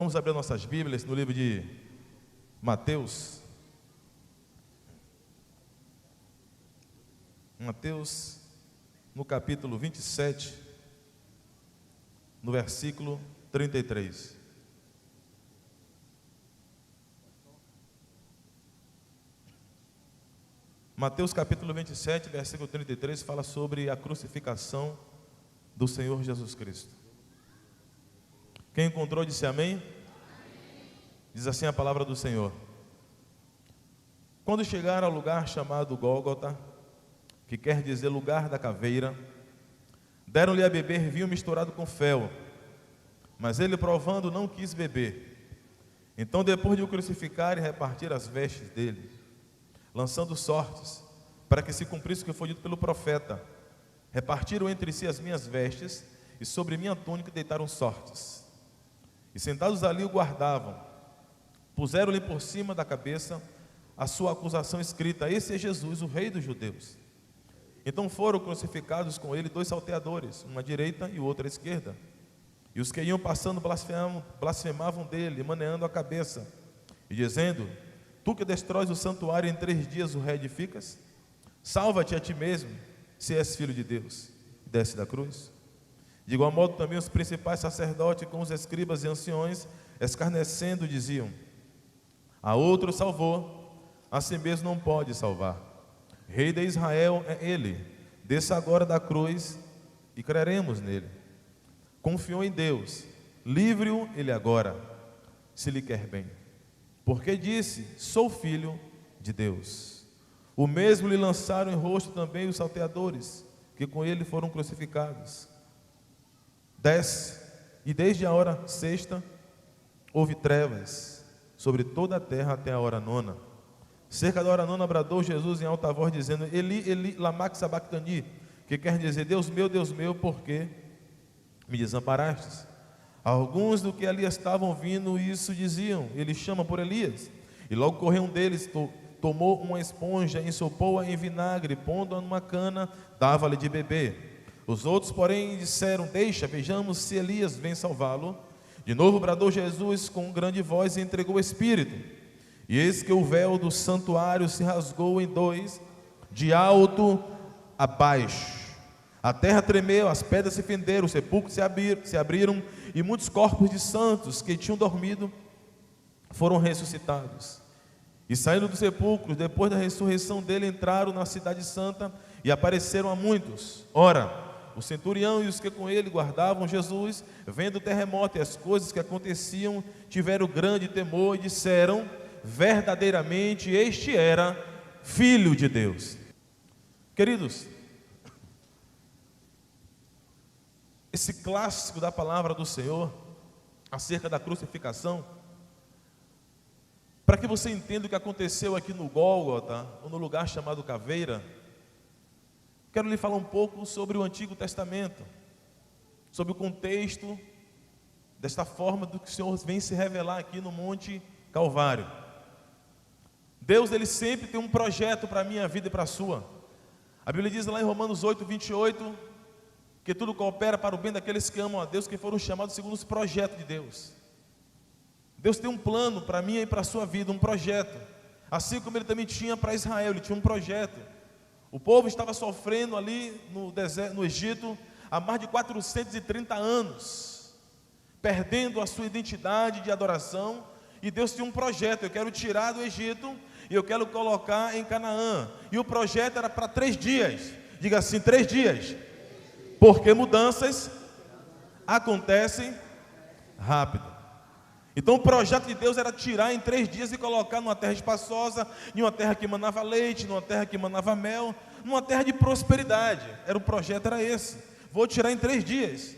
Vamos abrir nossas Bíblias no livro de Mateus. Mateus, no capítulo 27, no versículo 33. Mateus capítulo 27, versículo 33, fala sobre a crucificação do Senhor Jesus Cristo. Quem encontrou disse amém? Amém. Diz assim a palavra do Senhor: quando chegaram ao lugar chamado Gólgota, que quer dizer lugar da caveira, deram-lhe a beber vinho misturado com fel, mas ele, provando, não quis beber. Então, depois de o crucificar e repartir as vestes dele, lançando sortes, para que se cumprisse o que foi dito pelo profeta, repartiram entre si as minhas vestes, e sobre minha túnica deitaram sortes. E sentados ali o guardavam, puseram-lhe por cima da cabeça a sua acusação escrita: esse é Jesus, o rei dos judeus. Então foram crucificados com ele 2 salteadores, uma à direita e o outro à esquerda. E os que iam passando blasfemavam dele, maneando a cabeça, e dizendo: tu que destróis o santuário em 3 dias o reedificas, salva-te a ti mesmo, se és filho de Deus, e desce da cruz. De igual modo também os principais sacerdotes com os escribas e anciões, escarnecendo, diziam: a outro salvou, a si mesmo não pode salvar. Rei de Israel é ele, desça agora da cruz e creremos nele. Confiou em Deus, livre-o ele agora, se lhe quer bem, porque disse: sou filho de Deus. O mesmo lhe lançaram em rosto também os salteadores, que com ele foram crucificados. E desde a hora 6ª houve trevas sobre toda a terra até a hora 9ª. Cerca da hora 9ª bradou Jesus em alta voz, dizendo: Eli, Eli, lama sabachthani, que quer dizer: Deus meu, por que me desamparastes? Alguns do que ali estavam ouvindo isso diziam: ele chama por Elias. E logo correu um deles, tomou uma esponja, ensopou-a em vinagre, pondo-a numa cana, dava-lhe de beber. Os outros, porém, disseram: deixa, vejamos se Elias vem salvá-lo. De novo bradou Jesus com grande voz e entregou o Espírito. E eis que o véu do santuário se rasgou em 2, de alto a baixo. A terra tremeu, as pedras se fenderam, os sepulcros se abriram, e muitos corpos de santos que tinham dormido foram ressuscitados. E saindo dos sepulcros, depois da ressurreição dele, entraram na cidade santa e apareceram a muitos. Ora, o centurião e os que com ele guardavam Jesus, vendo o terremoto e as coisas que aconteciam, tiveram grande temor e disseram: verdadeiramente este era Filho de Deus. Queridos, esse clássico da palavra do Senhor acerca da crucificação, para que você entenda o que aconteceu aqui no Gólgota, ou no lugar chamado Caveira, quero lhe falar um pouco sobre o Antigo Testamento, sobre o contexto desta forma do que o Senhor vem se revelar aqui no Monte Calvário. Deus, ele sempre tem um projeto para a minha vida e para a sua. A Bíblia diz lá em Romanos 8, 28, que tudo coopera para o bem daqueles que amam a Deus, que foram chamados segundo os projetos de Deus. Deus tem um plano para a minha e para a sua vida, um projeto, assim como ele também tinha para Israel, ele tinha um projeto. O povo estava sofrendo ali no deserto, no Egito, há mais de 430 anos, perdendo a sua identidade de adoração, e Deus tinha um projeto: eu quero tirar do Egito e eu quero colocar em Canaã. E o projeto era para 3 dias, diga assim, 3 dias, porque mudanças acontecem rápido. Então o projeto de Deus era tirar em 3 dias e colocar numa terra espaçosa, em uma terra que manava leite, numa terra que manava mel, numa terra de prosperidade. O projeto era esse: vou tirar em 3 dias.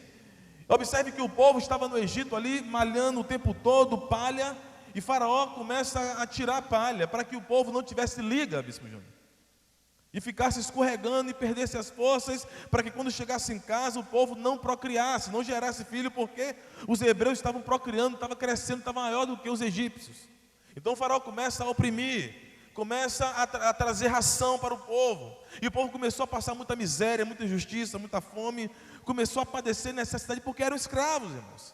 Observe que o povo estava no Egito ali, malhando o tempo todo, palha, e Faraó começa a tirar a palha, para que o povo não tivesse liga, Bispo Júnior, e ficasse escorregando e perdesse as forças, para que quando chegasse em casa o povo não procriasse, não gerasse filho, porque os hebreus estavam procriando, estavam crescendo, estavam maior do que os egípcios. Então o Faraó começa a oprimir, começa a trazer ração para o povo, e o povo começou a passar muita miséria, muita injustiça, muita fome, começou a padecer necessidade, porque eram escravos, irmãos.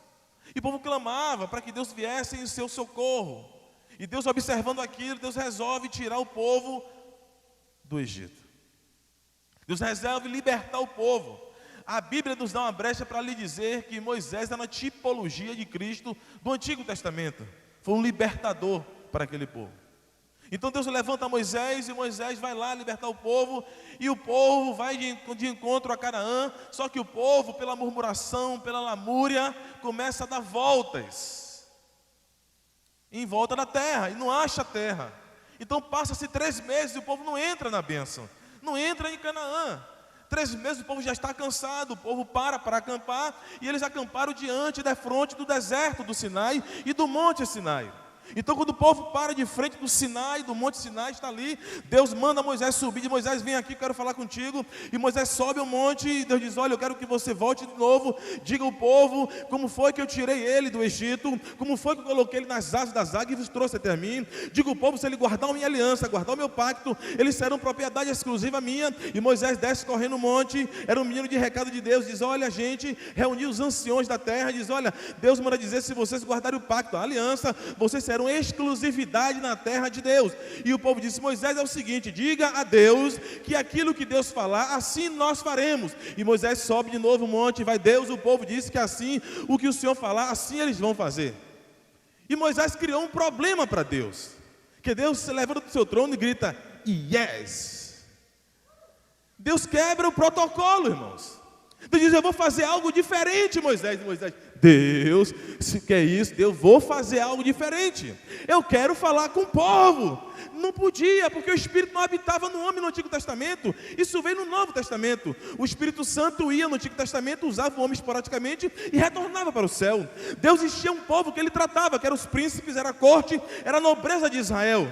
E o povo clamava para que Deus viesse em seu socorro. E Deus, observando aquilo, Deus resolve tirar o povo do Egito. Deus resolve libertar o povo. A Bíblia nos dá uma brecha para lhe dizer que Moisés era uma tipologia de Cristo do Antigo Testamento. Foi um libertador para aquele povo. Então Deus levanta Moisés, e Moisés vai lá libertar o povo, e o povo vai de encontro a Canaã. Só que o povo, pela murmuração, pela lamúria, começa a dar voltas em volta da terra, e não acha a terra. Então passa-se 3 meses e o povo não entra na bênção, não entra em Canaã. 3 meses o povo já está cansado, o povo para acampar, e eles acamparam diante da fronte do deserto do Sinai e do monte Sinai. Então quando o povo para de frente do Sinai, do monte Sinai, está ali, Deus manda Moisés subir, diz: Moisés, vem aqui, quero falar contigo. E Moisés sobe o monte, e Deus diz: olha, eu quero que você volte de novo, diga ao povo como foi que eu tirei ele do Egito, como foi que eu coloquei ele nas asas das águias e os trouxe até mim. Diga ao povo, se ele guardar a minha aliança, guardar o meu pacto, eles serão propriedade exclusiva minha. E Moisés desce correndo o monte, era um menino de recado de Deus, diz: olha, a gente reuniu os anciões da terra, diz: olha, Deus manda dizer, se vocês guardarem o pacto, a aliança, vocês serão exclusividade na terra de Deus. E o povo disse: Moisés, é o seguinte, diga a Deus que aquilo que Deus falar, assim nós faremos. E Moisés sobe de novo o monte, vai Deus, o povo disse que assim, o que o Senhor falar, assim eles vão fazer. E Moisés criou um problema para Deus, que Deus se levanta do seu trono e grita: yes. Deus quebra o protocolo, irmãos. Deus diz: eu vou fazer algo diferente, Moisés. Moisés: Deus, se quer isso, Deus, vou fazer algo diferente. Eu quero falar com o povo. Não podia, porque o Espírito não habitava no homem no Antigo Testamento. Isso veio no Novo Testamento. O Espírito Santo ia no Antigo Testamento, usava o homem esporadicamente e retornava para o céu. Deus existia um povo que ele tratava, que eram os príncipes, era a corte, era a nobreza de Israel.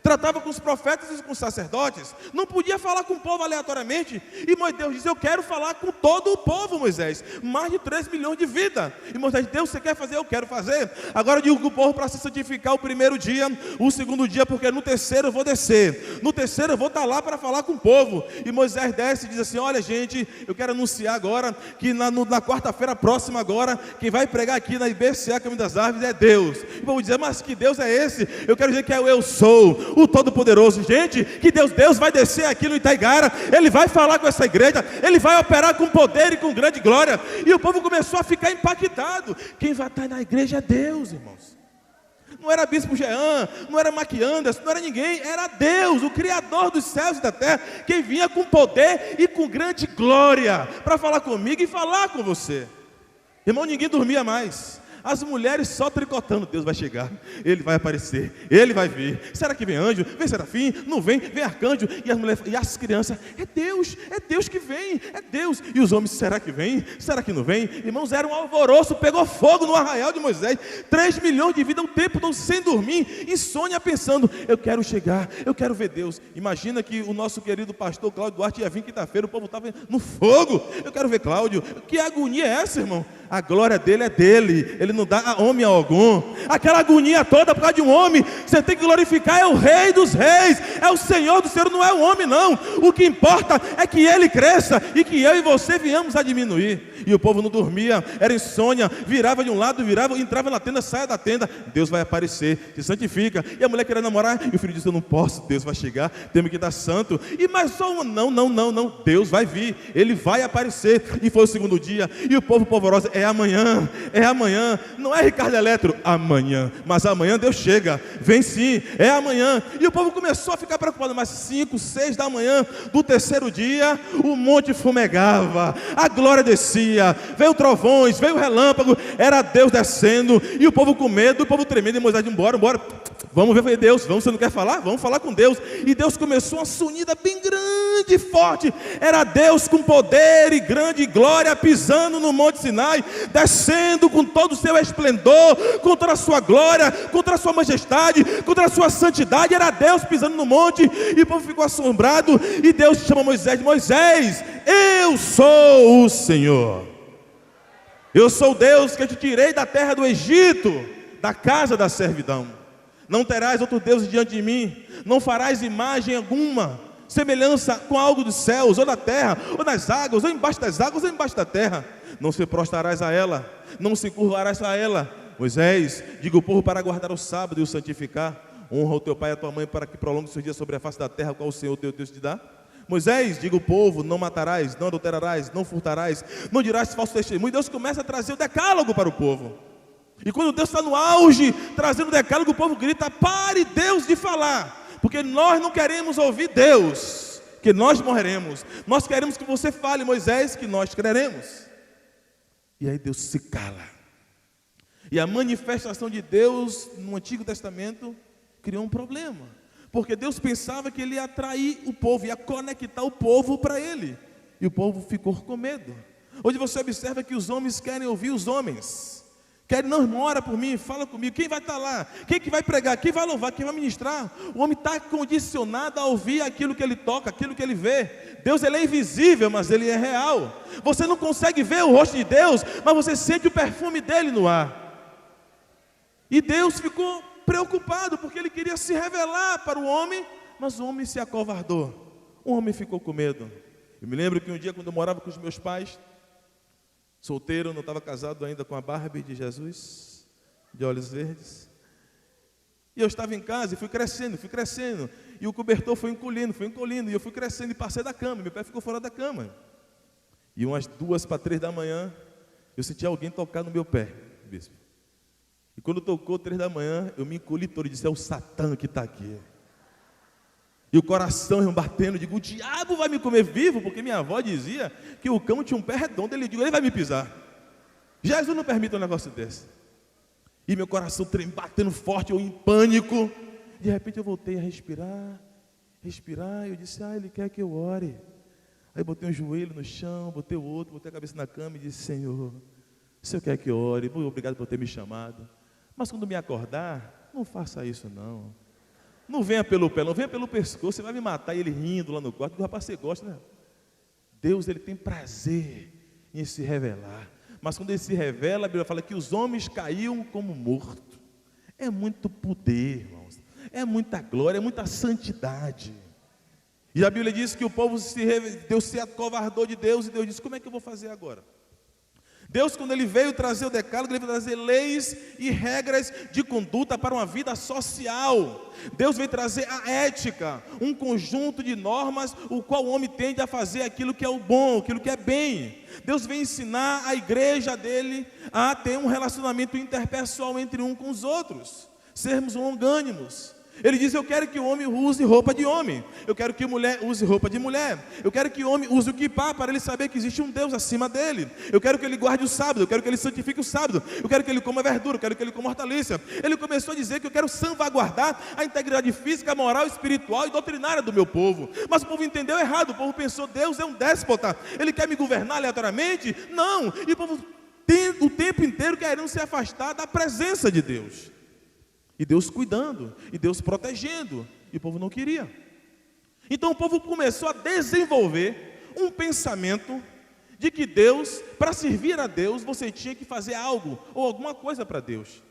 Tratava com os profetas e com os sacerdotes. Não podia falar com o povo aleatoriamente. E Deus diz: eu quero falar com todo o povo, Moisés. Mais de 3 milhões de vidas. E Moisés: Deus, você quer fazer? Eu quero fazer. Agora eu digo que o povo, para se santificar o primeiro dia, o segundo dia, porque no terceiro eu vou descer. No terceiro eu vou estar lá para falar com o povo. E Moisés desce e diz assim: olha, gente, eu quero anunciar agora que na quarta-feira próxima agora, quem vai pregar aqui na IBCA Caminho das Árvores é Deus. E o povo diz: mas que Deus é esse? Eu quero dizer que é o Eu Sou, o Todo-Poderoso. Gente, que Deus vai descer aqui no Itaigara, Ele vai falar com essa igreja, Ele vai operar com poder e com grande glória. E o povo começou a ficar impactado. Quem vai estar na igreja é Deus, irmãos. Não era Bispo Jean, não era Mac Anderson, não era ninguém, era Deus, o Criador dos céus e da terra, quem vinha com poder e com grande glória para falar comigo e falar com você. Irmão, ninguém dormia mais. As mulheres só tricotando: Deus vai chegar, Ele vai aparecer, Ele vai vir. Será que vem anjo? Vem serafim? Não vem? Vem arcanjo? E as mulheres, e as crianças: é Deus que vem, é Deus. E os homens: será que vem? Será que não vem? Irmãos, era um alvoroço, pegou fogo no arraial de Moisés. 3 milhões de vidas, o tempo todo sem dormir, insônia, pensando: eu quero chegar, eu quero ver Deus. Imagina que o nosso querido pastor Cláudio Duarte ia vir quinta-feira, o povo estava no fogo: eu quero ver Cláudio. Que agonia é essa, irmão? A glória dele é dele, ele não dá a homem algum. Aquela agonia toda por causa de um homem, você tem que glorificar é o Rei dos Reis, é o Senhor do Senhor, não é o homem não. O que importa é que ele cresça e que eu e você viemos a diminuir. E o povo não dormia, era insônia, virava de um lado, virava, entrava na tenda, saia da tenda, Deus vai aparecer, se santifica. E a mulher queria namorar, e o filho disse: eu não posso, Deus vai chegar, temos que estar santo. E mais só uma: não, Deus vai vir, Ele vai aparecer. E foi o segundo dia, e o povo polvoroso: é amanhã, não é Ricardo Eletro, amanhã, mas amanhã Deus chega, vem sim, é amanhã. E o povo começou a ficar preocupado, mas 5, 6 da manhã do terceiro dia, o monte fumegava, a glória descia, veio trovões, veio relâmpago, era Deus descendo, e o povo com medo, o povo tremendo. E Moisés disse: bora, vamos ver Deus, vamos, você não quer falar? Vamos falar com Deus. E Deus começou uma sunida bem grande e forte, era Deus com poder e grande glória, pisando no monte Sinai, descendo com todo o seu esplendor, com toda a sua glória, com toda a sua majestade, com toda a sua santidade. Era Deus pisando no monte, e o povo ficou assombrado. E Deus chama Moisés: Moisés, eu sou o Senhor, eu sou Deus que te tirei da terra do Egito, da casa da servidão. Não terás outro Deus diante de mim, não farás imagem alguma, semelhança com algo dos céus, ou da terra, ou nas águas, ou embaixo das águas, ou embaixo da terra. Não se prostrarás a ela, não se curvarás a ela. Moisés, diga o povo para guardar o sábado e o santificar. Honra o teu pai e a tua mãe para que prolongue os seus dias sobre a face da terra, qual o Senhor teu Deus te dá. Moisés, diga o povo, não matarás, não adulterarás, não furtarás, não dirás falso testemunho. Deus começa a trazer o decálogo para o povo. E quando Deus está no auge, trazendo o decálogo, o povo grita: pare Deus de falar, porque nós não queremos ouvir Deus, que nós morreremos. Nós queremos que você fale, Moisés, que nós creremos. E aí Deus se cala. E a manifestação de Deus no Antigo Testamento criou um problema, porque Deus pensava que ele ia atrair o povo, ia conectar o povo para ele, e o povo ficou com medo. Hoje você observa que os homens querem ouvir os homens, querem: não, irmão, ora por mim, fala comigo, quem vai estar lá, quem que vai pregar, quem vai louvar, quem vai ministrar. O homem está condicionado a ouvir aquilo que ele toca, aquilo que ele vê. Deus, ele é invisível, mas ele é real. Você não consegue ver o rosto de Deus, mas você sente o perfume dele no ar. E Deus ficou preocupado, porque ele queria se revelar para o homem, mas o homem se acovardou, o homem ficou com medo. Eu me lembro que um dia, quando eu morava com os meus pais, solteiro, não estava casado ainda com a Barbie de Jesus, de olhos verdes, e eu estava em casa e fui crescendo, e o cobertor foi encolhendo, e eu fui crescendo e passei da cama, meu pé ficou fora da cama, e umas 2 para 3 da manhã, eu senti alguém tocar no meu pé, bispo. E quando tocou 3 da manhã, eu me encolhi todo e disse: é o Satã que está aqui. E o coração batendo, eu digo: o diabo vai me comer vivo, porque minha avó dizia que o cão tinha um pé redondo. Ele digo: ele vai me pisar. Jesus não permite um negócio desse. E meu coração batendo forte, eu em pânico. De repente eu voltei a respirar, e eu disse: ele quer que eu ore. Aí botei um joelho no chão, botei o outro, botei a cabeça na cama e disse: Senhor, o Senhor quer que eu ore, obrigado por ter me chamado. Mas quando me acordar, não faça isso não. Não venha pelo pé, não venha pelo pescoço, você vai me matar. E ele rindo lá no quarto: rapaz, você gosta, né? Deus, ele tem prazer em se revelar. Mas quando ele se revela, a Bíblia fala que os homens caíam como mortos. É muito poder, irmãos. É muita glória, é muita santidade. E a Bíblia diz que o povo Deus se acovardou de Deus, e Deus disse: como é que eu vou fazer agora? Deus, quando ele veio trazer o decálogo, ele veio trazer leis e regras de conduta para uma vida social. Deus veio trazer a ética, um conjunto de normas, o qual o homem tende a fazer aquilo que é o bom, aquilo que é bem. Deus vem ensinar a igreja dele a ter um relacionamento interpessoal entre um com os outros, sermos longânimos. Ele diz: eu quero que o homem use roupa de homem, eu quero que a mulher use roupa de mulher, eu quero que o homem use o quipá para ele saber que existe um Deus acima dele, eu quero que ele guarde o sábado, eu quero que ele santifique o sábado, eu quero que ele coma verdura, eu quero que ele coma hortaliça. Ele começou a dizer que eu quero salvaguardar a integridade física, moral, espiritual e doutrinária do meu povo. Mas o povo entendeu errado, o povo pensou: Deus é um déspota, ele quer me governar aleatoriamente? Não, e o povo o tempo inteiro querendo se afastar da presença de Deus. E Deus cuidando, e Deus protegendo, e o povo não queria. Então o povo começou a desenvolver um pensamento de que Deus, para servir a Deus, você tinha que fazer algo, ou alguma coisa para Deus.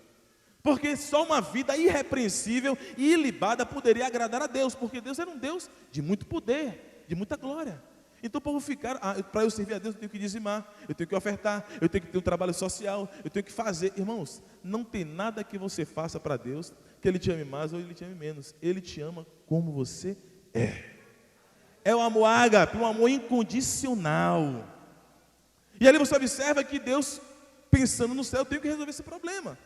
Porque só uma vida irrepreensível e ilibada poderia agradar a Deus, porque Deus era um Deus de muito poder, de muita glória. Então o povo ficaram: para eu servir a Deus eu tenho que dizimar, eu tenho que ofertar, eu tenho que ter um trabalho social, eu tenho que fazer. Irmãos, não tem nada que você faça para Deus que Ele te ame mais ou Ele te ame menos. Ele te ama como você é. É o amor ágape, um amor incondicional. E ali você observa que Deus, pensando no céu, eu tenho que resolver esse problema.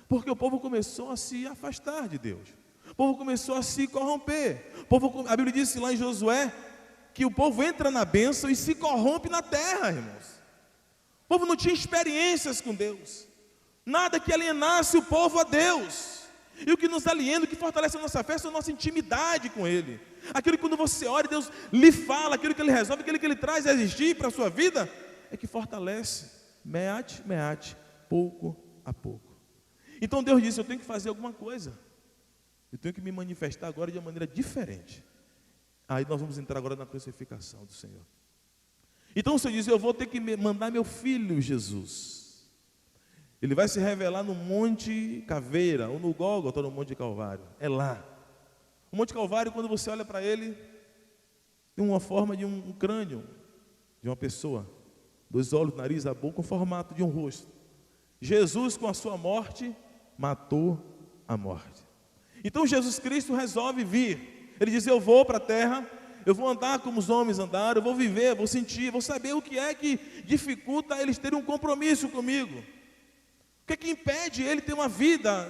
Porque o povo começou a se afastar de Deus, o povo começou a se corromper. A Bíblia diz lá em Josué que o povo entra na bênção e se corrompe na terra, irmãos. O povo não tinha experiências com Deus, nada que alienasse o povo a Deus. E o que nos aliena, o que fortalece a nossa fé, é a nossa intimidade com Ele. Aquilo que quando você ora, Deus lhe fala, aquilo que Ele resolve, aquilo que Ele traz a existir para a sua vida, é que fortalece, meate, pouco a pouco. Então Deus disse: eu tenho que fazer alguma coisa, eu tenho que me manifestar agora de uma maneira diferente. Aí nós vamos entrar agora na crucificação do Senhor. Então o Senhor diz: eu vou ter que mandar meu filho Jesus. Ele vai se revelar no Monte Caveira, ou no Gólgota, ou no Monte Calvário. É lá. O Monte Calvário, quando você olha para ele, Tem uma forma de um crânio de uma pessoa. 2 olhos, nariz, a boca, o formato de um rosto. Jesus, com a sua morte, matou a morte. Então Jesus Cristo resolve vir. Ele diz: eu vou para a terra, eu vou andar como os homens andaram, eu vou viver, vou sentir, vou saber o que é que dificulta eles terem um compromisso comigo. O que é que impede ele ter uma vida,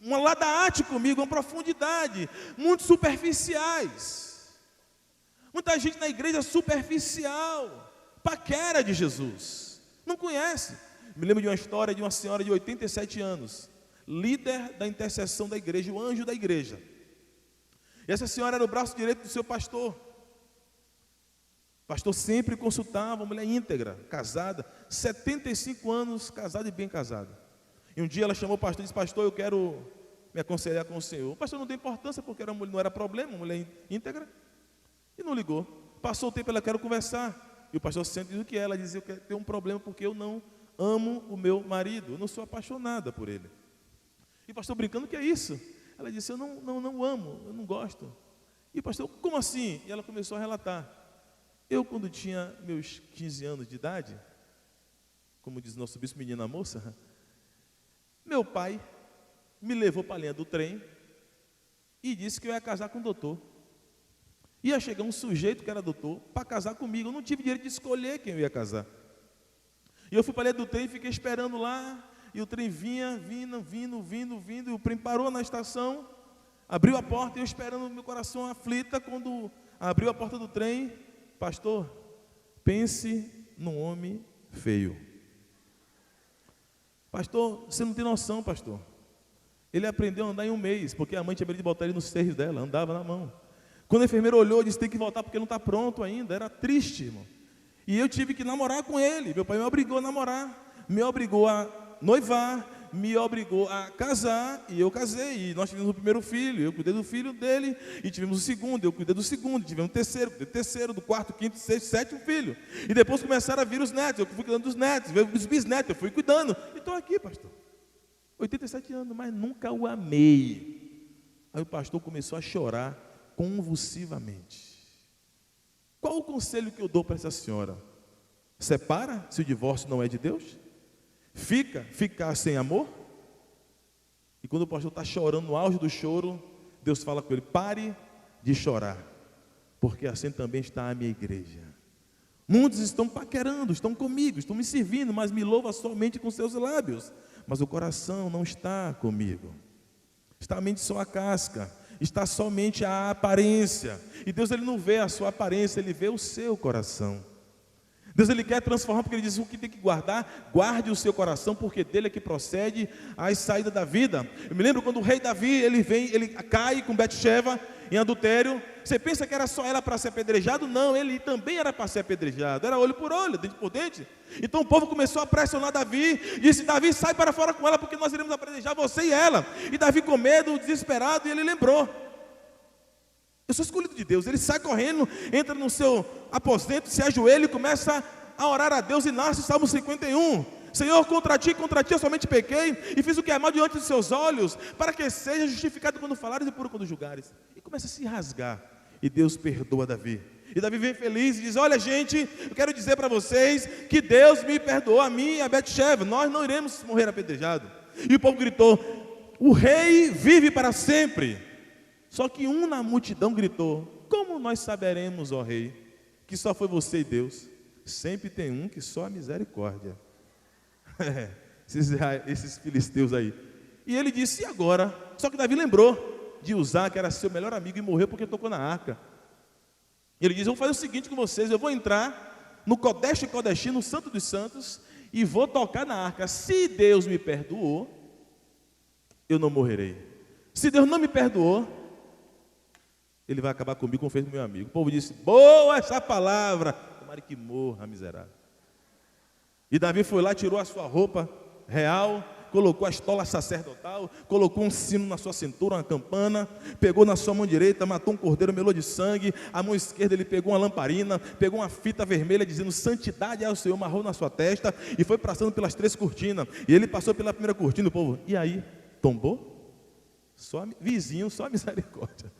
uma ladaate comigo, uma profundidade, muito superficiais. Muita gente na igreja superficial, paquera de Jesus, não conhece. Me lembro de uma história de uma senhora de 87 anos, líder da intercessão da igreja, o anjo da igreja. E essa senhora era o braço direito do seu pastor. O pastor sempre consultava, uma mulher íntegra, casada, 75 anos, casada e bem casada. E um dia ela chamou o pastor e disse: pastor, eu quero me aconselhar com o senhor. O pastor não tem importância, porque não era problema, uma mulher íntegra. E não ligou. Passou o tempo, ela: quero conversar. E o pastor sente e diz: o que é? Ela diz: eu tenho um problema porque eu não amo o meu marido, eu não sou apaixonada por ele. E o pastor brincando: o que é isso? Ela disse: eu não amo, eu não gosto. E o pastor: como assim? E ela começou a relatar: eu, quando tinha meus 15 anos de idade, como diz nosso bispo, menina moça, meu pai me levou para a linha do trem e disse que eu ia casar com o doutor. Ia chegar um sujeito que era doutor para casar comigo. Eu não tive direito de escolher quem eu ia casar. E eu fui para a linha do trem e fiquei esperando lá. E o trem vindo. E o trem parou na estação, abriu a porta e eu esperando, meu coração aflita. Quando abriu a porta do trem: pastor, pense num homem feio. Pastor, você não tem noção, pastor. Ele aprendeu a andar em 1 mês, porque a mãe tinha medo de botar ele nos seios dela, andava na mão. Quando a enfermeira olhou, disse: tem que voltar porque não está pronto ainda. Era triste, irmão. E eu tive que namorar com ele. Meu pai me obrigou a namorar, me obrigou a noivar, me obrigou a casar, e eu casei. E nós tivemos o primeiro filho, eu cuidei do filho dele, e tivemos o segundo, eu cuidei do segundo, tivemos o terceiro, cuidei do terceiro, do quarto, quinto, sexto, sétimo filho. E depois começaram a vir os netos, eu fui cuidando dos netos, veio os bisnetos, eu fui cuidando. E estou aqui, pastor, 87 anos, mas nunca o amei. Aí o pastor começou a chorar convulsivamente. Qual o conselho que eu dou para essa senhora? Separa, se o divórcio não é de Deus? Ficar sem amor? E quando o pastor está chorando, no auge do choro, Deus fala com ele: pare de chorar, porque assim também está a minha igreja. Muitos estão paquerando, estão comigo, estão me servindo, mas me louvam somente com seus lábios, mas o coração não está comigo. Está a mente só a casca, está somente a aparência. E Deus, ele não vê a sua aparência, ele vê o seu coração. Deus, ele quer transformar, porque ele diz: o que tem que guardar, guarde o seu coração, porque dele é que procede a saída da vida. Eu me lembro quando o rei Davi, ele cai com Betseba em adultério. Você pensa que era só ela para ser apedrejado? Não, ele também era para ser apedrejado, era olho por olho, dente por dente. Então o povo começou a pressionar Davi, disse: Davi, sai para fora com ela, porque nós iremos apedrejar você e ela. E Davi, com medo, desesperado, e ele lembrou: eu sou escolhido de Deus. Ele sai correndo, entra no seu aposento, se ajoelha e começa a orar a Deus, e nasce o Salmo 51. Senhor, contra ti eu somente pequei, e fiz o que é mal diante dos seus olhos, para que seja justificado quando falares e puro quando julgares. E começa a se rasgar, e Deus perdoa Davi. E Davi vem feliz e diz: olha, gente, eu quero dizer para vocês que Deus me perdoou, a mim e a Betseba, nós não iremos morrer apedrejados. E o povo gritou: o rei vive para sempre. Só que um na multidão gritou: como nós saberemos, ó rei, que só foi você e Deus? Sempre tem um que só a misericórdia. Esses filisteus aí. E ele disse: e agora? Só que Davi lembrou de Uzá, que era seu melhor amigo, e morreu porque tocou na arca. E ele diz: eu vou fazer o seguinte com vocês, eu vou entrar no Kodesh Kodeshim, no Santo dos Santos, e vou tocar na arca. Se Deus me perdoou, eu não morrerei. Se Deus não me perdoou, ele vai acabar comigo, como fez com meu amigo. O povo disse: boa essa palavra, tomara que morra, miserável. E Davi foi lá, tirou a sua roupa real, colocou a estola sacerdotal, colocou um sino na sua cintura, uma campana, pegou na sua mão direita, matou um cordeiro, melou de sangue, a mão esquerda ele pegou uma lamparina, pegou uma fita vermelha dizendo: santidade ao Senhor, amarrou na sua testa e foi passando pelas 3 cortinas. E ele passou pela primeira cortina, o povo: e aí, tombou? Só vizinho, só misericórdia.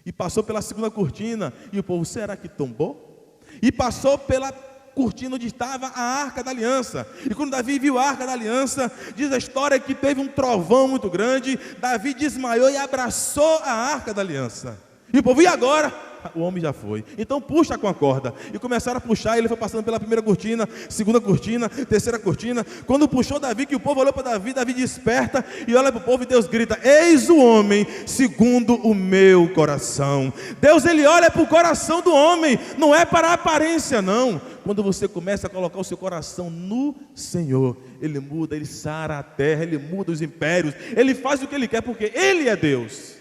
E passou pela segunda cortina, e o povo, será que tombou? E passou pela cortina onde estava a Arca da Aliança. E quando Davi viu a Arca da Aliança, diz a história que teve um trovão muito grande, Davi desmaiou e abraçou a Arca da Aliança. E o povo, e agora? O homem já foi. Então puxa com a corda. E começaram a puxar, ele foi passando pela primeira cortina, segunda cortina, terceira cortina. Quando puxou Davi, que o povo olhou para Davi, Davi desperta e olha para o povo e Deus grita, eis o homem segundo o meu coração. Deus, ele olha para o coração do homem, não é para a aparência não. Quando você começa a colocar o seu coração no Senhor, ele muda, ele sara a terra, ele muda os impérios, ele faz o que ele quer porque ele é Deus.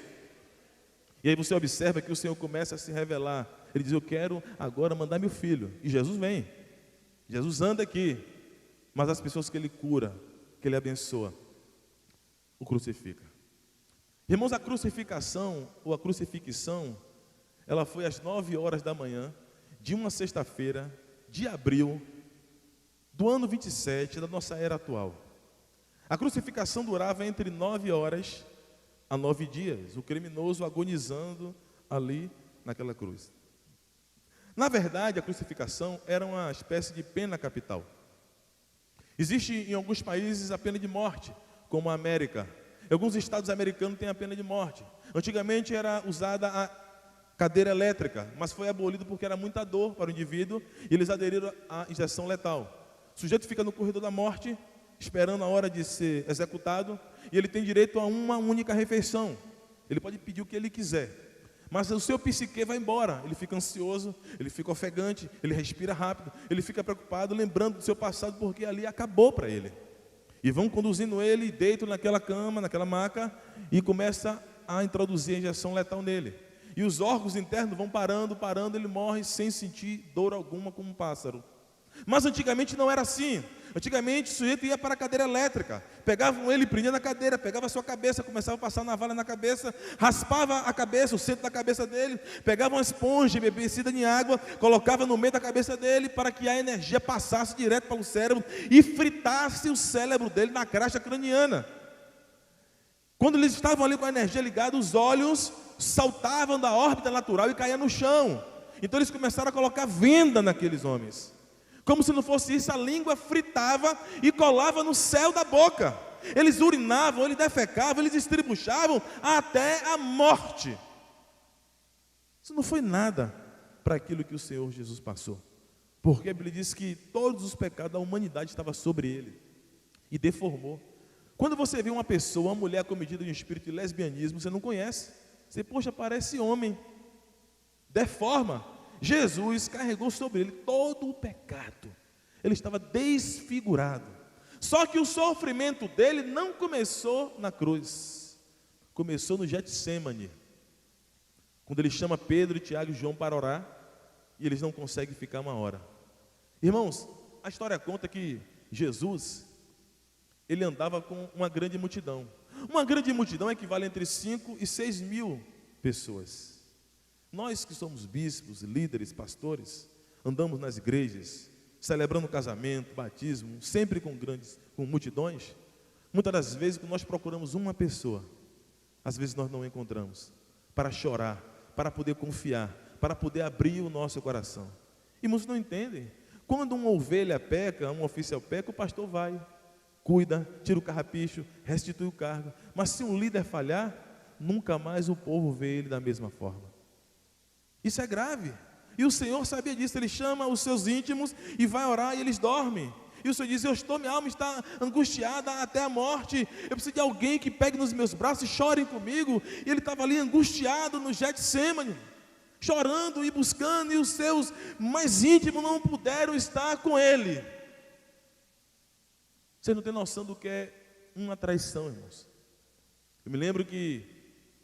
E aí você observa que o Senhor começa a se revelar. Ele diz, eu quero agora mandar meu filho. E Jesus vem. Jesus anda aqui. Mas as pessoas que ele cura, que ele abençoa, o crucifica. Irmãos, a crucificação, ou a crucifixão, ela foi às 9 horas da manhã, de uma sexta-feira, de abril, do ano 27 da nossa era atual. A crucificação durava entre 9 horas a 9 dias, o criminoso agonizando ali naquela cruz. Na verdade, a crucificação era uma espécie de pena capital. Existe em alguns países a pena de morte, como a América. Em alguns estados americanos tem a pena de morte. Antigamente era usada a cadeira elétrica, mas foi abolido porque era muita dor para o indivíduo e eles aderiram à injeção letal. O sujeito fica no corredor da morte, esperando a hora de ser executado, e ele tem direito a uma única refeição. Ele pode pedir o que ele quiser, mas o seu psique vai embora. Ele fica ansioso, ele fica ofegante, ele respira rápido, ele fica preocupado, lembrando do seu passado, porque ali acabou para ele. E vão conduzindo ele, deito naquela cama, naquela maca, e começa a introduzir a injeção letal nele. E os órgãos internos vão parando, ele morre sem sentir dor alguma como um pássaro. Mas antigamente não era assim. Antigamente o sujeito ia para a cadeira elétrica, pegavam ele, prendia na cadeira, pegava a sua cabeça, começava a passar navalha na cabeça, raspava a cabeça, o centro da cabeça dele, pegava uma esponja embebecida em água, colocava no meio da cabeça dele para que a energia passasse direto para o cérebro e fritasse o cérebro dele na caixa craniana. Quando eles estavam ali com a energia ligada, os olhos saltavam da órbita natural e caíam no chão. Então eles começaram a colocar venda naqueles homens. Como se não fosse isso, a língua fritava e colava no céu da boca. Eles urinavam, eles defecavam, eles estribuchavam até a morte. Isso não foi nada para aquilo que o Senhor Jesus passou. Porque a Bíblia diz que todos os pecados da humanidade estavam sobre ele e deformou. Quando você vê uma pessoa, uma mulher cometida de um espírito de lesbianismo, você não conhece. Você, poxa, parece homem. Deforma. Jesus carregou sobre ele todo o pecado. Ele estava desfigurado. Só que o sofrimento dele não começou na cruz. Começou no Getsêmani. Quando ele chama Pedro, Tiago e João para orar, e eles não conseguem ficar uma hora. Irmãos, a história conta que Jesus, ele andava com uma grande multidão. Uma grande multidão equivale entre 5 e 6 mil pessoas. Nós que somos bispos, líderes, pastores, andamos nas igrejas, celebrando casamento, batismo, sempre com multidões. Muitas das vezes, quando nós procuramos uma pessoa, às vezes nós não encontramos, para chorar, para poder confiar, para poder abrir o nosso coração. E muitos não entendem. Quando uma ovelha peca, um oficial peca, o pastor vai, cuida, tira o carrapicho, restitui o cargo. Mas se um líder falhar, nunca mais o povo vê ele da mesma forma. Isso é grave. E o Senhor sabia disso. Ele chama os seus íntimos e vai orar e eles dormem. E o Senhor diz, minha alma está angustiada até a morte. Eu preciso de alguém que pegue nos meus braços e chorem comigo. E ele estava ali angustiado no Getsêmani, chorando e buscando, e os seus mais íntimos não puderam estar com ele. Vocês não têm noção do que é uma traição, irmãos. Eu me lembro que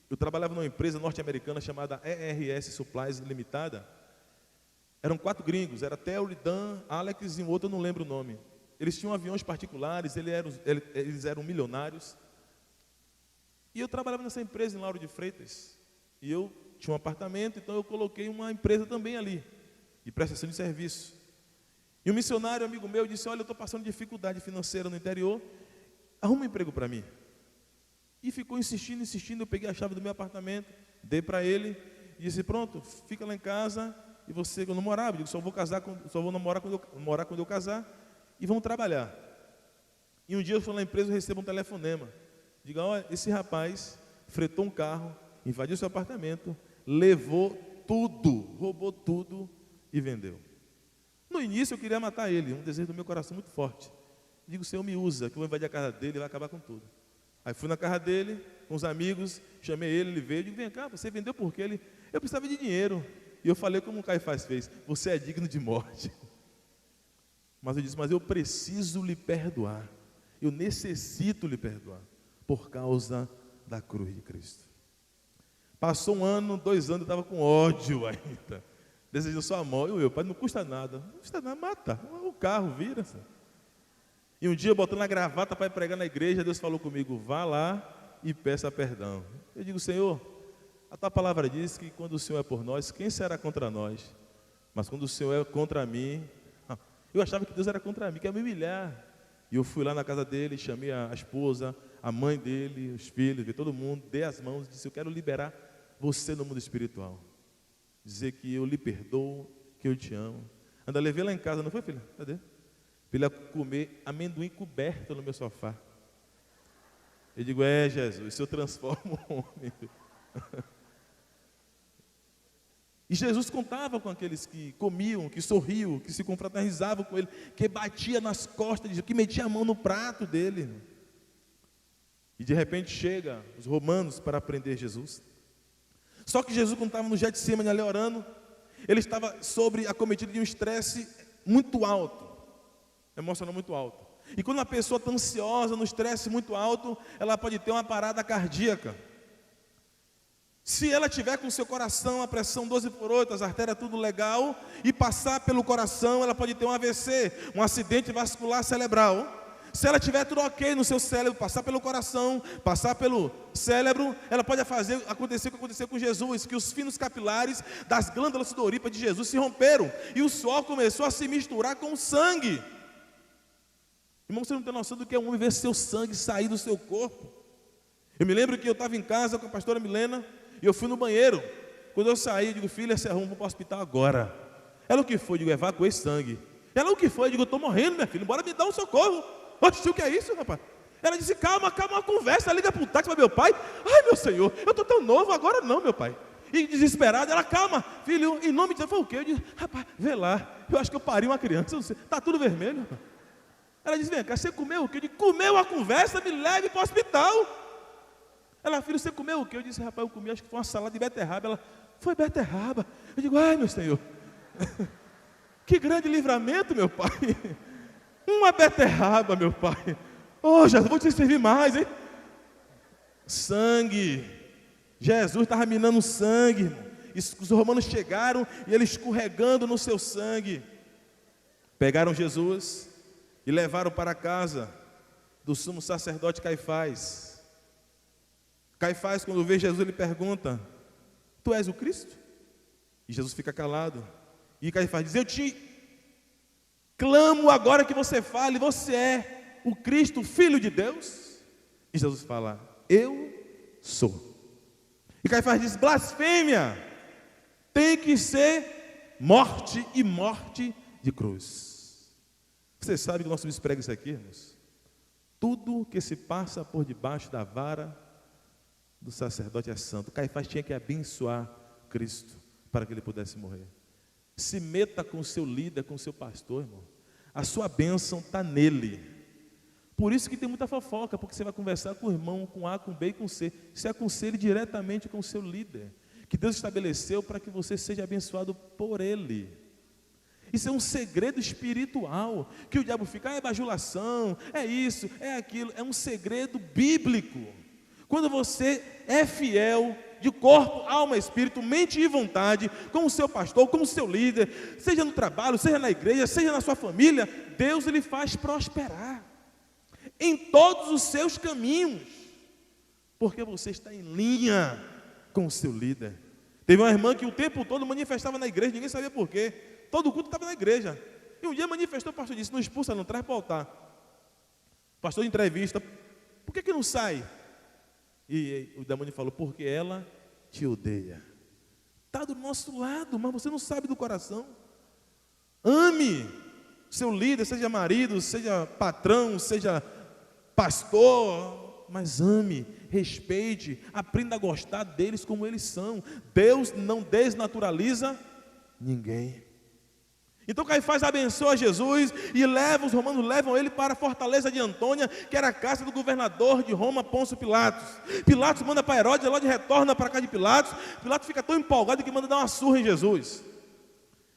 eu trabalhava numa empresa norte-americana chamada ERS Supplies Limitada. Eram 4 gringos, era Theo, Dan, Alex e um outro, eu não lembro o nome. Eles tinham aviões particulares, eles eram milionários. E eu trabalhava nessa empresa em Lauro de Freitas. E eu tinha um apartamento, então eu coloquei uma empresa também ali, de prestação de serviço. E um missionário amigo meu disse, olha, eu estou passando dificuldade financeira no interior, arruma um emprego para mim. E ficou insistindo, eu peguei a chave do meu apartamento, dei para ele, E disse, pronto, fica lá em casa, e você, eu não morava, eu digo, só vou namorar morar quando eu casar, e vamos trabalhar. E um dia eu fui na empresa e recebo um telefonema. Diga, olha, esse rapaz fretou um carro, invadiu seu apartamento, levou tudo, roubou tudo e vendeu. No início eu queria matar ele, um desejo do meu coração muito forte. Digo, Senhor, me usa, que eu vou invadir a casa dele e vai acabar com tudo. Aí fui na casa dele, com os amigos, chamei ele veio, digo, vem cá, você vendeu por quê? Eu precisava de dinheiro. E eu falei como o Caifás fez, você é digno de morte. Mas eu disse, mas eu preciso lhe perdoar. Eu necessito lhe perdoar, por causa da cruz de Cristo. Passou 1 ano, 2 anos, eu estava com ódio ainda. Desejou só a morte. Eu, pai, não custa nada. Não custa nada, mata. O carro vira. Sabe? E um dia, botando a gravata para ir pregar na igreja, Deus falou comigo, vá lá e peça perdão. Eu digo, Senhor, a tua palavra diz que quando o Senhor é por nós, quem será contra nós? Mas quando o Senhor é contra mim, eu achava que Deus era contra mim, que ia me humilhar. E eu fui lá na casa dele, chamei a esposa, a mãe dele, os filhos, vi todo mundo, dei as mãos e disse, eu quero liberar você no mundo espiritual. Dizer que eu lhe perdoo, que eu te amo. Ainda levei lá em casa, não foi, filha? Cadê? Filha, comer amendoim coberto no meu sofá. Eu digo, Jesus, se eu transformo o homem. E Jesus contava com aqueles que comiam, que sorriam, que se confraternizavam com ele, que batia nas costas, que metia a mão no prato dele. E de repente chega os romanos para prender Jesus. Só que Jesus, quando estava no Getsemane ali orando, ele estava acometido de um estresse muito alto, emocional muito alto. E quando uma pessoa está ansiosa, no estresse muito alto, ela pode ter uma parada cardíaca. Se ela tiver com o seu coração, a pressão 12 por 8, as artérias tudo legal, e passar pelo coração, ela pode ter um AVC, um acidente vascular cerebral. Se ela tiver tudo ok no seu cérebro, passar pelo coração, passar pelo cérebro, ela pode acontecer o que aconteceu com Jesus, que os finos capilares das glândulas sudoríparas de Jesus se romperam, e o suor começou a se misturar com o sangue. Irmão, você não tem noção do que é um homem ver seu sangue sair do seu corpo. Eu me lembro que eu estava em casa com a pastora Milena, e eu fui no banheiro. Quando eu saí, eu digo, filha, se arruma para o hospital agora. Ela, o que foi? Eu digo, evacuei sangue. Ela, o que foi? Eu digo, eu estou morrendo, minha filha, bora me dar um socorro. Oxe, o que é isso, rapaz? Ela disse, calma, uma conversa, liga para o táxi para meu pai. Ai, meu Senhor, eu estou tão novo, agora não, meu pai. E desesperada, ela, calma, filho, em nome de Deus, foi o quê? Eu disse, rapaz, vê lá, eu acho que eu pari uma criança, não sei, está tudo vermelho, rapaz. Ela disse, vem cá, você comeu o quê? Eu disse, comeu a conversa, me leve para o hospital. Ela, filho, você comeu o quê? Eu disse, rapaz, eu comi, acho que foi uma salada de beterraba. Ela, foi beterraba. Eu digo, ai, meu Senhor, que grande livramento, meu pai. Uma beterraba, meu pai. Oh, Jesus, vou te servir mais, hein? Sangue. Jesus estava minando sangue, irmão. Os romanos chegaram e ele escorregando no seu sangue. Pegaram Jesus e levaram para a casa do sumo sacerdote Caifás. Caifás, quando vê Jesus, ele pergunta, tu és o Cristo? E Jesus fica calado. E Caifás diz, eu te clamo agora que você fale, você é o Cristo, o Filho de Deus? E Jesus fala, eu sou. E Caifás diz, blasfêmia, tem que ser morte e morte de cruz. Você sabe que nós somos pregos isso aqui, irmãos? Tudo que se passa por debaixo da vara do sacerdote é santo. Caifás tinha que abençoar Cristo para que ele pudesse morrer. Se meta com o seu líder, com o seu pastor, irmão. A sua bênção está nele. Por isso que tem muita fofoca, porque você vai conversar com o irmão, com A, com B e com C. Se aconselhe diretamente com o seu líder, que Deus estabeleceu para que você seja abençoado por ele. Isso é um segredo espiritual, que o diabo fica, é bajulação, é isso, é aquilo. É um segredo bíblico. Quando você é fiel de corpo, alma, espírito, mente e vontade, com o seu pastor, com o seu líder, seja no trabalho, seja na igreja, seja na sua família, Deus ele faz prosperar em todos os seus caminhos, porque você está em linha com o seu líder. Teve uma irmã que o tempo todo manifestava na igreja, ninguém sabia por quê, todo culto estava na igreja, e um dia manifestou, o pastor disse, não expulsa não, traz para o altar. O pastor de entrevista, por que não sai? E o demônio falou, porque ela te odeia. está do nosso lado, mas você não sabe do coração. Ame seu líder, seja marido, seja patrão, seja pastor, mas ame, respeite, aprenda a gostar deles como eles são. Deus não desnaturaliza ninguém. Então Caifás abençoa Jesus e os romanos levam ele para a fortaleza de Antônia, que era a casa do governador de Roma, Pôncio Pilatos. Pilatos manda para Herodes, Herodes retorna para a casa de Pilatos. Pilatos fica tão empolgado que manda dar uma surra em Jesus.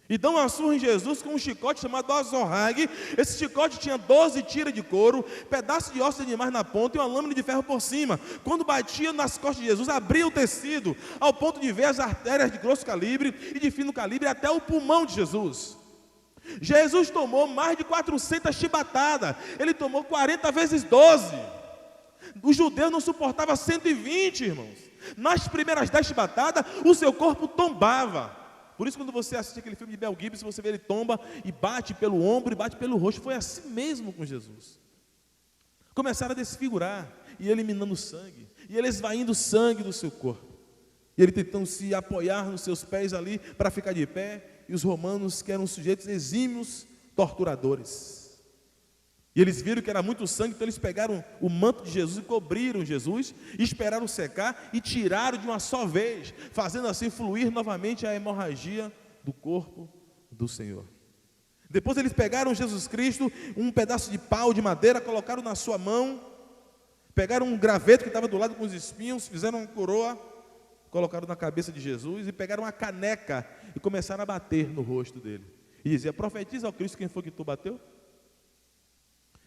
E dão uma surra em Jesus com um chicote chamado azorrague. Esse chicote tinha 12 tiras de couro, pedaço de ossos de animais na ponta e uma lâmina de ferro por cima. Quando batia nas costas de Jesus, abria o tecido, ao ponto de ver as artérias de grosso calibre e de fino calibre até o pulmão de Jesus. Jesus tomou mais de 400 chibatadas. Ele tomou 40 vezes 12. O judeu não suportava 120, irmãos. Nas primeiras 10 chibatadas, o seu corpo tombava. Por isso, quando você assiste aquele filme de Mel Gibson, você vê ele tomba e bate pelo ombro e bate pelo rosto. Foi assim mesmo com Jesus. Começaram a desfigurar e eliminando sangue, e ele esvaindo o sangue do seu corpo, e ele tentando se apoiar nos seus pés ali para ficar de pé. E os romanos, que eram sujeitos exímios, torturadores, e eles viram que era muito sangue, então eles pegaram o manto de Jesus e cobriram Jesus, e esperaram secar e tiraram de uma só vez, fazendo assim fluir novamente a hemorragia do corpo do Senhor. Depois eles pegaram Jesus Cristo, um pedaço de pau de madeira, colocaram na sua mão, pegaram um graveto que estava do lado com os espinhos, fizeram uma coroa, colocaram na cabeça de Jesus e pegaram uma caneca e começaram a bater no rosto dele. E dizia: profetiza ao Cristo quem foi que tu bateu.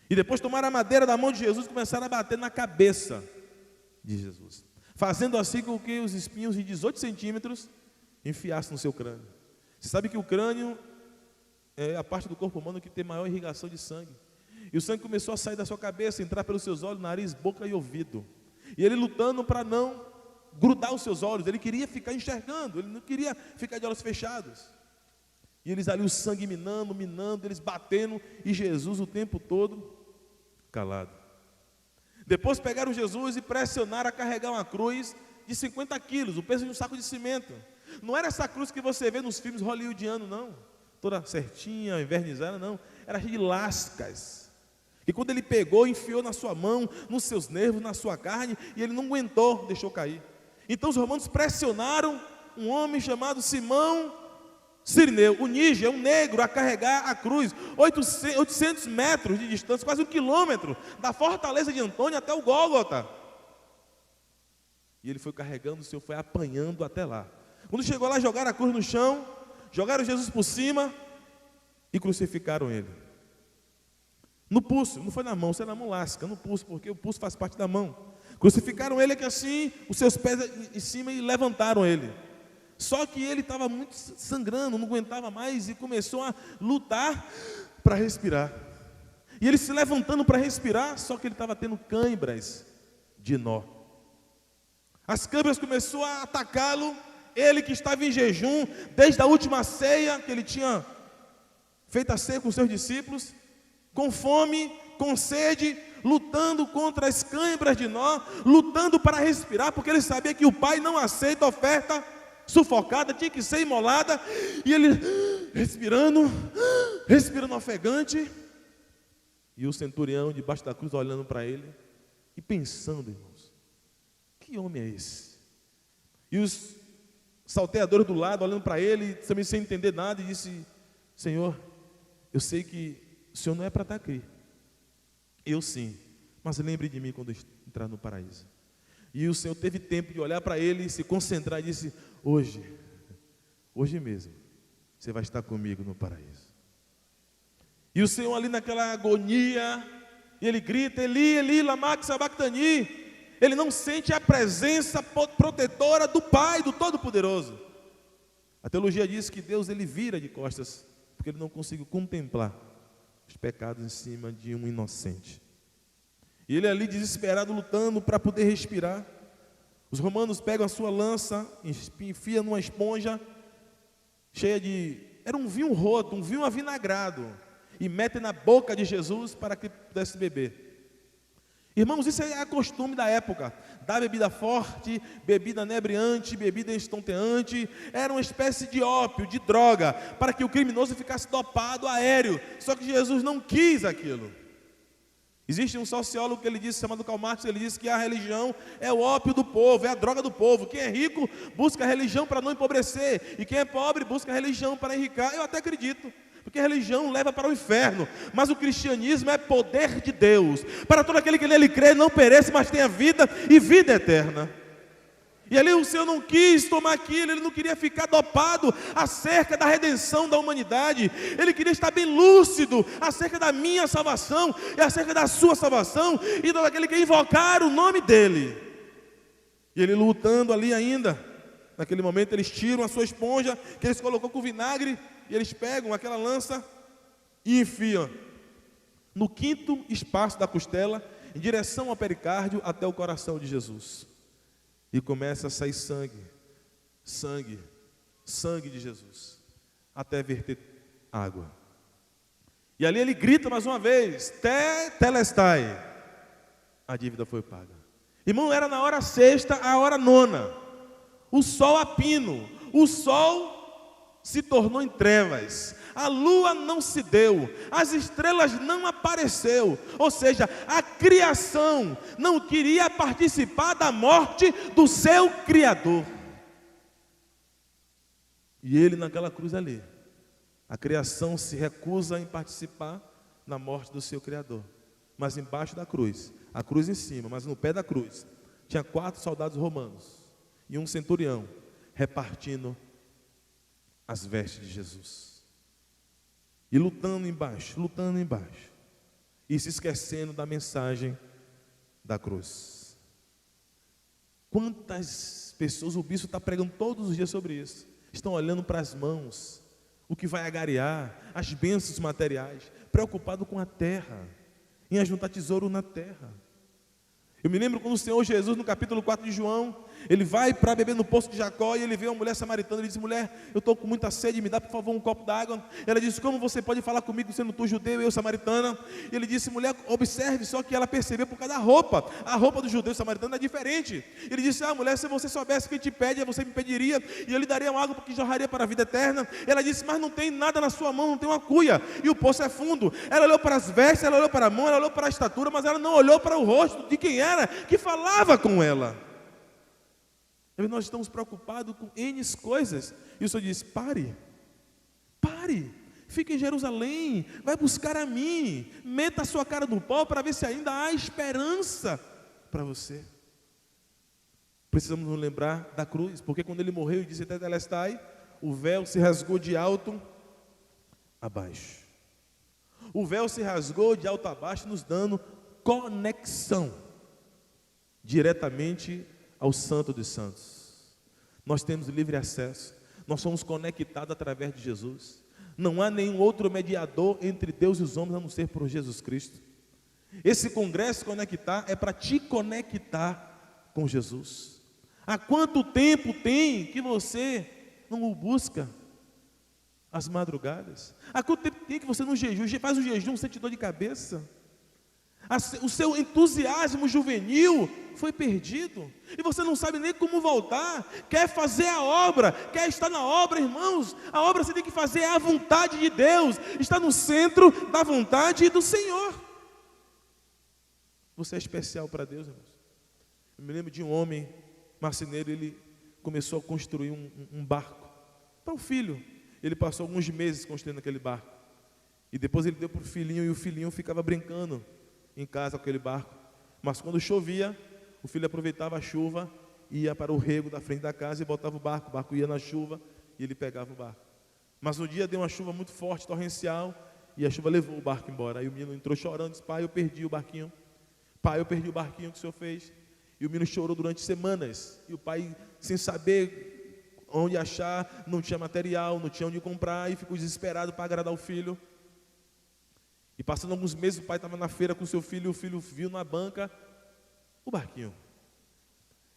E depois tomaram a madeira da mão de Jesus e começaram a bater na cabeça de Jesus, fazendo assim com que os espinhos de 18 centímetros enfiassem no seu crânio. Você sabe que o crânio é a parte do corpo humano que tem maior irrigação de sangue. E o sangue começou a sair da sua cabeça, entrar pelos seus olhos, nariz, boca e ouvido. E ele lutando para não grudar os seus olhos, ele queria ficar enxergando, ele não queria ficar de olhos fechados. E eles ali, o sangue minando, eles batendo, e Jesus o tempo todo calado. Depois pegaram Jesus e pressionaram a carregar uma cruz de 50 quilos, o peso de um saco de cimento. Não era essa cruz que você vê nos filmes hollywoodianos, não, toda certinha, envernizada, não, era cheia de lascas. E quando ele pegou, enfiou na sua mão, nos seus nervos, na sua carne, e ele não aguentou, deixou cair. Então os romanos pressionaram um homem chamado Simão Cirineu, o Níger, um negro, a carregar a cruz, 800 metros de distância, quase 1 quilômetro, da fortaleza de Antônia até o Gólgota. E ele foi carregando, o Senhor foi apanhando até lá. Quando chegou lá, jogaram a cruz no chão, jogaram Jesus por cima e crucificaram ele. No pulso, não foi na mão, você é na mão lasca, no pulso, porque o pulso faz parte da mão. Crucificaram ele aqui assim, os seus pés em cima, e levantaram ele. Só que ele estava muito sangrando, não aguentava mais, e começou a lutar para respirar. E ele se levantando para respirar, só que ele estava tendo câimbras de nó. As câimbras começaram a atacá-lo, ele que estava em jejum, desde a última ceia, que ele tinha feito a ceia com seus discípulos, com fome, com sede, lutando contra as câimbras de nó, lutando para respirar, porque ele sabia que o Pai não aceita oferta sufocada, tinha que ser imolada, e ele respirando ofegante, e o centurião debaixo da cruz olhando para ele, e pensando: irmãos, que homem é esse? E os salteadores do lado olhando para ele, também sem entender nada, e disse: Senhor, eu sei que o Senhor não é para estar aqui. Eu sim, mas lembre de mim quando entrar no paraíso. E o Senhor teve tempo de olhar para ele, se concentrar e disse: hoje mesmo, você vai estar comigo no paraíso. E o Senhor ali naquela agonia, ele grita: Eli, Eli, lama sabachthani. Ele não sente a presença protetora do Pai, do Todo-Poderoso. A teologia diz que Deus, ele vira de costas, porque ele não conseguiu contemplar os pecados em cima de um inocente. E ele ali desesperado, lutando para poder respirar. Os romanos pegam a sua lança, enfiam numa esponja cheia de... era um vinho roto, um vinho avinagrado, e metem na boca de Jesus para que ele pudesse beber. Irmãos, isso é costume da época. Dar bebida forte, bebida inebriante, bebida estonteante. Era uma espécie de ópio, de droga, para que o criminoso ficasse dopado aéreo. Só que Jesus não quis aquilo. Existe um sociólogo que ele disse, chamado Karl Marx, ele disse que a religião é o ópio do povo, é a droga do povo. Quem é rico busca a religião para não empobrecer, e quem é pobre busca a religião para enriquecer. Eu até acredito, porque a religião leva para o inferno, mas o cristianismo é poder de Deus, para todo aquele que nele crê não pereça, mas tenha vida e vida eterna. E ali o Senhor não quis tomar aquilo, Ele não queria ficar dopado acerca da redenção da humanidade. Ele queria estar bem lúcido acerca da minha salvação e acerca da sua salvação e daquele que invocar o nome dEle. E Ele lutando ali ainda, naquele momento eles tiram a sua esponja, que eles colocou com vinagre, e eles pegam aquela lança e enfiam no quinto espaço da costela, em direção ao pericárdio até o coração de Jesus. E começa a sair sangue, sangue, sangue de Jesus, até verter água. E ali ele grita mais uma vez, Tetelestai, a dívida foi paga. Irmão, era na hora sexta, a hora nona, o sol a pino, o sol se tornou em trevas, a lua não se deu, as estrelas não apareceu, ou seja, a criação não queria participar da morte do seu Criador. E ele naquela cruz ali, a criação se recusa em participar da morte do seu Criador. Mas embaixo da cruz, a cruz em cima, mas no pé da cruz, tinha 4 soldados romanos e um centurião repartindo as vestes de Jesus. E lutando embaixo, e se esquecendo da mensagem da cruz. Quantas pessoas, o bispo está pregando todos os dias sobre isso, estão olhando para as mãos, o que vai agariar, as bênçãos materiais, preocupado com a terra, em ajuntar tesouro na terra. Eu me lembro quando o Senhor Jesus, no capítulo 4 de João, ele vai para beber no poço de Jacó, e ele vê uma mulher samaritana, ele diz, mulher, eu estou com muita sede, me dá por favor um copo d'água. Ela disse, como você pode falar comigo sendo tu judeu e eu samaritana? E ele disse, mulher, observe só que ela percebeu por causa da roupa, a roupa do judeu e samaritano é diferente. Ele disse, mulher, se você soubesse quem te pede, você me pediria, e eu lhe daria uma água que jorraria para a vida eterna. Ela disse, mas não tem nada na sua mão, não tem uma cuia, e o poço é fundo. Ela olhou para as vestes, ela olhou para a mão, ela olhou para a estatura, mas ela não olhou para o rosto de quem era, que falava com ela. Nós estamos preocupados com N coisas. E o Senhor diz, pare, fique em Jerusalém, vai buscar a mim, meta a sua cara no pó para ver se ainda há esperança para você. Precisamos nos lembrar da cruz, porque quando ele morreu e disse Tetelestai, o véu se rasgou de alto a baixo. O véu se rasgou de alto a baixo, nos dando conexão diretamente ao Santo dos Santos. Nós temos livre acesso, nós somos conectados através de Jesus. Não há nenhum outro mediador entre Deus e os homens a não ser por Jesus Cristo. Esse congresso Conectar é para te conectar com Jesus. Há quanto tempo tem que você não o busca às madrugadas? Há quanto tempo tem que você não jejum, faz um jejum, sente dor de cabeça? O seu entusiasmo juvenil foi perdido, e você não sabe nem como voltar, quer fazer a obra, quer estar na obra, irmãos. A obra você tem que fazer, é a vontade de Deus, está no centro da vontade do Senhor. Você é especial para Deus, irmãos. Eu me lembro de um homem marceneiro, ele começou a construir um barco para o filho. Ele passou alguns meses construindo aquele barco, e depois ele deu para o filhinho, e o filhinho ficava brincando em casa com aquele barco. Mas quando chovia, o filho aproveitava a chuva, ia para o rego da frente da casa e botava o barco ia na chuva e ele pegava o barco. Mas um dia deu uma chuva muito forte, torrencial, e a chuva levou o barco embora. Aí o menino entrou chorando, disse, pai, eu perdi o barquinho. Pai, eu perdi o barquinho que o senhor fez. E o menino chorou durante semanas, e o pai, sem saber onde achar, não tinha material, não tinha onde comprar, e ficou desesperado para agradar o filho. E passando alguns meses, o pai estava na feira com seu filho, e o filho viu na banca o barquinho.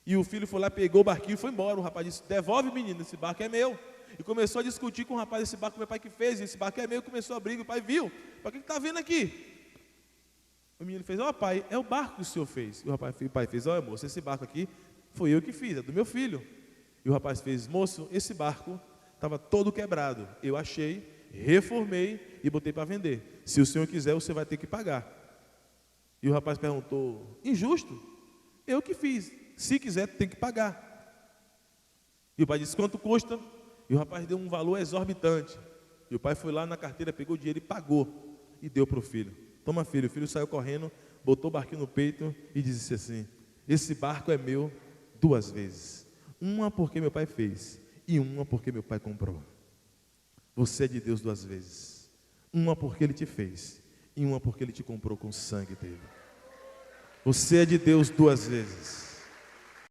E o filho foi lá, pegou o barquinho e foi embora. O rapaz disse, devolve, menino, esse barco é meu. E começou a discutir com o rapaz, esse barco meu pai que fez, esse barco é meu. Começou a briga, o pai viu, para que está vendo aqui? O menino fez: ó pai, é o barco que o senhor fez. E o pai fez: ó moço, esse barco aqui foi eu que fiz, é do meu filho. E o rapaz fez: moço, esse barco estava todo quebrado, eu achei, reformei e botei para vender. Se o senhor quiser, você vai ter que pagar. E o rapaz perguntou: injusto? Eu que fiz, se quiser tem que pagar. E o pai disse: quanto custa? E o rapaz deu um valor exorbitante. E o pai foi lá na carteira, pegou o dinheiro e pagou. E deu para o filho: toma filho. O filho saiu correndo, botou o barquinho no peito e disse assim: esse barco é meu 2 vezes. Uma porque meu pai fez e uma porque meu pai comprou. Você é de Deus 2 vezes. Uma porque Ele te fez e uma porque Ele te comprou com o sangue dele. Você é de Deus 2 vezes.